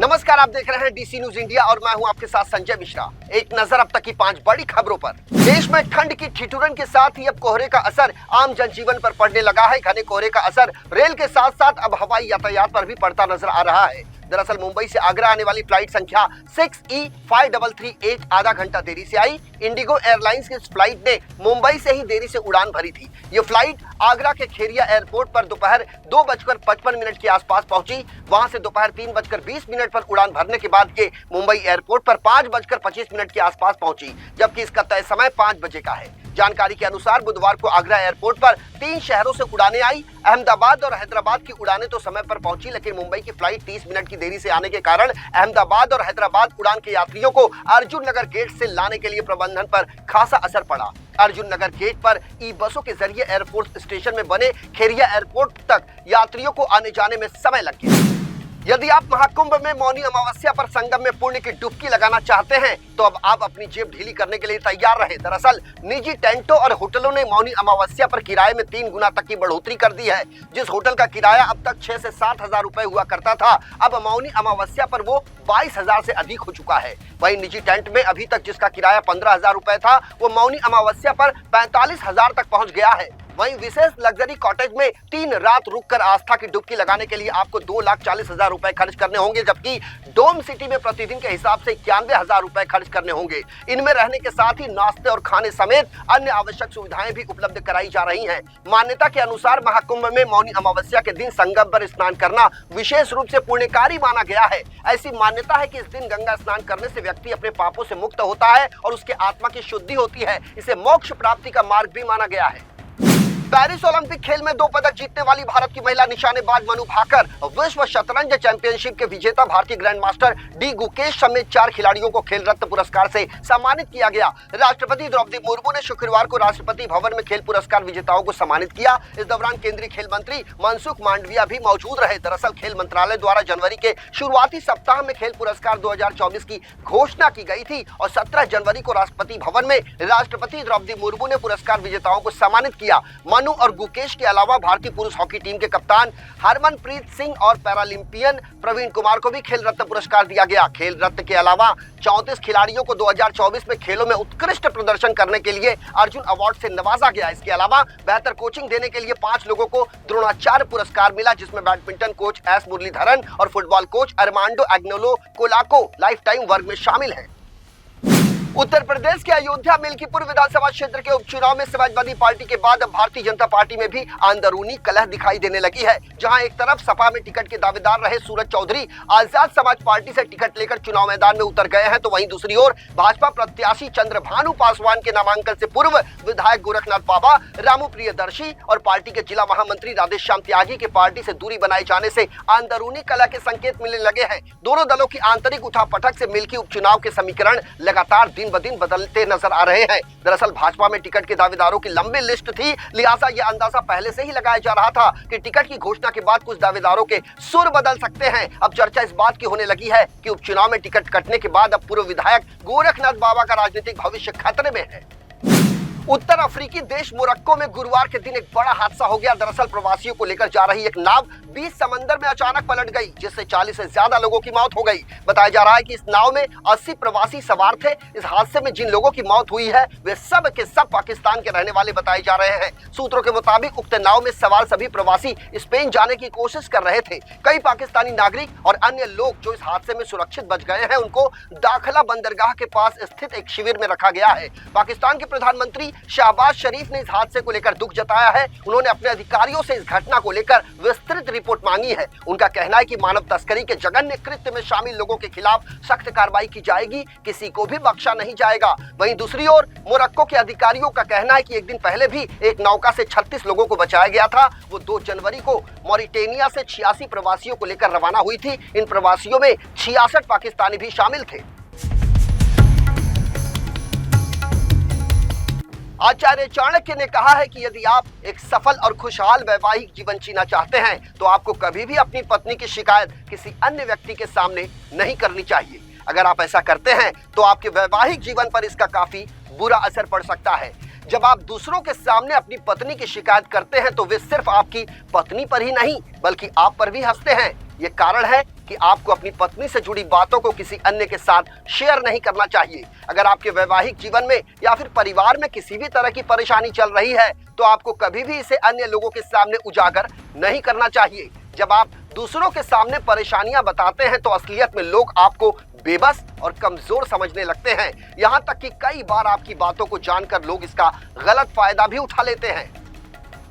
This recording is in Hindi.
नमस्कार, आप देख रहे हैं डीसी न्यूज इंडिया और मैं हूं आपके साथ संजय मिश्रा। एक नजर अब तक की 5 बड़ी खबरों पर। देश में ठंड की ठिठुरन के साथ ही अब कोहरे का असर आम जनजीवन पर पड़ने लगा है। घने कोहरे का असर रेल के साथ साथ अब हवाई यातायात पर भी पड़ता नजर आ रहा है। दरअसल मुंबई से आगरा आने वाली फ्लाइट संख्या 6E5338 आधा घंटा देरी से आई। इंडिगो एयरलाइंस की इस फ्लाइट ने मुंबई से ही देरी से उड़ान भरी थी। ये फ्लाइट आगरा के खेरिया एयरपोर्ट पर दोपहर 2:55 के आसपास पहुंची। वहां से दोपहर 3:20 पर उड़ान भरने के बाद ये मुंबई एयरपोर्ट पर 5:25 के आसपास पहुंची, जबकि इसका तय समय 5 बजे का है। जानकारी के अनुसार बुधवार को आगरा एयरपोर्ट पर 3 शहरों से उड़ानें आई। अहमदाबाद और हैदराबाद की उड़ानें तो समय पर पहुंची, लेकिन मुंबई की फ्लाइट 30 मिनट की देरी से आने के कारण अहमदाबाद और हैदराबाद उड़ान के यात्रियों को अर्जुन नगर गेट से लाने के लिए प्रबंधन पर खासा असर पड़ा। अर्जुन नगर गेट पर ई बसों के जरिए एयरफोर्स स्टेशन में बने खेरिया एयरपोर्ट तक यात्रियों को आने जाने में समय लग गया। यदि आप महाकुंभ में मौनी अमावस्या पर संगम में पुण्य की डुबकी लगाना चाहते हैं तो अब आप अपनी जेब ढीली करने के लिए तैयार रहे। दरअसल निजी टेंटों और होटलों ने मौनी अमावस्या पर किराए में 3 गुना तक की बढ़ोतरी कर दी है। जिस होटल का किराया अब तक 6 से 7 हजार रुपए हुआ करता था, अब मौनी अमावस्या पर वो 22 हजार से अधिक हो चुका है। वहीं निजी टेंट में अभी तक जिसका किराया 15 हजार रुपए था, वो मौनी अमावस्या पर 45 हजार तक पहुंच गया है। वहीं विशेष लग्जरी कॉटेज में 3 रात रुककर आस्था की डुबकी लगाने के लिए आपको 2,40,000 रुपए खर्च करने होंगे, जबकि डोम सिटी में प्रतिदिन के हिसाब से 91 हजार रुपए खर्च करने होंगे। इनमें रहने के साथ ही नाश्ते और खाने समेत अन्य आवश्यक सुविधाएं भी उपलब्ध कराई जा रही हैं। मान्यता के अनुसार महाकुंभ में मौनी अमावस्या के दिन संगम पर स्नान करना विशेष रूप से पुण्यकारी माना गया है। ऐसी मान्यता है कि इस दिन गंगा स्नान करने से व्यक्ति अपने पापों से मुक्त होता है और उसके आत्मा की शुद्धि होती है। इसे मोक्ष प्राप्ति का मार्ग भी माना गया है। पेरिस ओलंपिक खेल में 2 पदक जीतने वाली भारत की महिला निशानेबाज मनु भाकर विश्व शतरंज चैंपियनशिप के विजेता भारतीय ग्रैंड मास्टर डी गुकेश समेत 4 खिलाड़ियों को खेल रत्न पुरस्कार से सम्मानित किया गया। राष्ट्रपति द्रौपदी मुर्मू ने शुक्रवार को राष्ट्रपति भवन में खेल पुरस्कार विजेताओं को सम्मानित किया। इस दौरान केंद्रीय खेल मंत्री मनसुख मांडविया भी मौजूद रहे। दरअसल खेल मंत्रालय द्वारा जनवरी के शुरुआती सप्ताह में खेल पुरस्कार 2024 की घोषणा की गई थी और 17 जनवरी को राष्ट्रपति भवन में राष्ट्रपति द्रौपदी मुर्मू ने पुरस्कार विजेताओं को सम्मानित किया। मनु और गुकेश के अलावा भारतीय पुरुष हॉकी टीम के कप्तान हरमनप्रीत सिंह और पैरालंपियन प्रवीण कुमार को भी खेल रत्न पुरस्कार दिया गया। खेल रत्न के अलावा 34 खिलाड़ियों को 2024 में खेलों में उत्कृष्ट प्रदर्शन करने के लिए अर्जुन अवार्ड से नवाजा गया। इसके अलावा बेहतर कोचिंग देने के लिए 5 लोगों को द्रोणाचार्य पुरस्कार मिला, जिसमें बैडमिंटन कोच एस मुरलीधरन और football coach Armando Agnelo Colaco lifetime वर्ग में शामिल हैं। उत्तर प्रदेश के अयोध्या मिल्कीपुर विधानसभा क्षेत्र के उपचुनाव में समाजवादी पार्टी के बाद अब भारतीय जनता पार्टी में भी अंदरूनी कलह दिखाई देने लगी है। जहां एक तरफ सपा में टिकट के दावेदार रहे सूरज चौधरी आजाद समाज पार्टी से टिकट लेकर चुनाव मैदान में उतर गए हैं, तो वहीं दूसरी ओर भाजपा प्रत्याशी चंद्रभानु पासवान के नामांकन से पूर्व विधायक गोरखनाथ बाबा, रामू प्रियदर्शी और पार्टी के जिला महामंत्री राधेश्याम त्यागी के पार्टी से दूरी बनाए जाने से अंदरूनी कलह के संकेत मिलने लगे हैं। दोनों दलों की आंतरिक उठापटक से मिल्की उपचुनाव के समीकरण लगातार दिन ब दिन बदलते नजर आ रहे हैं। दरअसल भाजपा में टिकट के दावेदारों की लंबी लिस्ट थी, लिहाजा यह अंदाजा पहले से ही लगाया जा रहा था कि टिकट की घोषणा के बाद कुछ दावेदारों के सुर बदल सकते हैं। अब चर्चा इस बात की होने लगी है कि उपचुनाव में टिकट कटने के बाद अब पूर्व विधायक गोरखनाथ बाबा का राजनीतिक भविष्य खतरे में है। उत्तर अफ्रीकी देश मोरक्को में गुरुवार के दिन एक बड़ा हादसा हो गया। दरअसल प्रवासियों को लेकर जा रही एक नाव बीच समंदर में अचानक पलट गई, जिससे 40 से ज्यादा लोगों की मौत हो गई। बताया जा रहा है कि इस नाव में 80 प्रवासी सवार थे। इस हादसे में जिन लोगों की मौत हुई है वे सब के सब पाकिस्तान के रहने वाले बताए जा रहे हैं। सूत्रों के मुताबिक उक्त नाव में सवार सभी प्रवासी स्पेन जाने की कोशिश कर रहे थे। कई पाकिस्तानी नागरिक और अन्य लोग जो इस हादसे में सुरक्षित बच गए हैं, उनको दाखला बंदरगाह के पास स्थित एक शिविर में रखा गया है। पाकिस्तान के प्रधानमंत्री शहबाज शरीफ ने इस हादसे को लेकर दुख जताया है। उन्होंने अपने अधिकारियों से इस घटना को लेकर विस्तृत रिपोर्ट मांगी है। उनका कहना है कि मानव तस्करी के जघन्य कृत्य में शामिल लोगों के खिलाफ सख्त कार्रवाई की जाएगी, किसी को भी बख्शा नहीं जाएगा। वहीं दूसरी ओर मोरक्को के अधिकारियों का कहना है कि एक दिन पहले भी एक नौका से 36 लोगों को बचाया गया था। वो 2 जनवरी को मॉरिटेनिया से 86 प्रवासियों को लेकर रवाना हुई थी। इन प्रवासियों में 66 पाकिस्तानी भी शामिल थे। आचार्य चाणक्य ने कहा है कि यदि आप एक सफल और खुशहाल वैवाहिक जीवन जीना चाहते हैं तो आपको कभी भी अपनी पत्नी की शिकायत किसी अन्य व्यक्ति के सामने नहीं करनी चाहिए। अगर आप ऐसा करते हैं तो आपके वैवाहिक जीवन पर इसका काफी बुरा असर पड़ सकता है। जब आप दूसरों के सामने अपनी पत्नी की शिकायत करते हैं तो वे सिर्फ आपकी पत्नी पर ही नहीं बल्कि आप पर भी हंसते हैं। ये कारण है कि आपको अपनी पत्नी से जुड़ी बातों को किसी अन्य के साथ शेयर नहीं करना चाहिए। अगर आपके वैवाहिक जीवन में या फिर परिवार में किसी भी तरह की परेशानी चल रही है तो आपको कभी भी इसे अन्य लोगों के सामने उजागर नहीं करना चाहिए। जब आप दूसरों के सामने परेशानियां बताते हैं तो असलियत में लोग आपको बेबस और कमजोर समझने लगते हैं। यहाँ तक कि कई बार आपकी बातों को जानकर लोग इसका गलत फायदा भी उठा लेते हैं।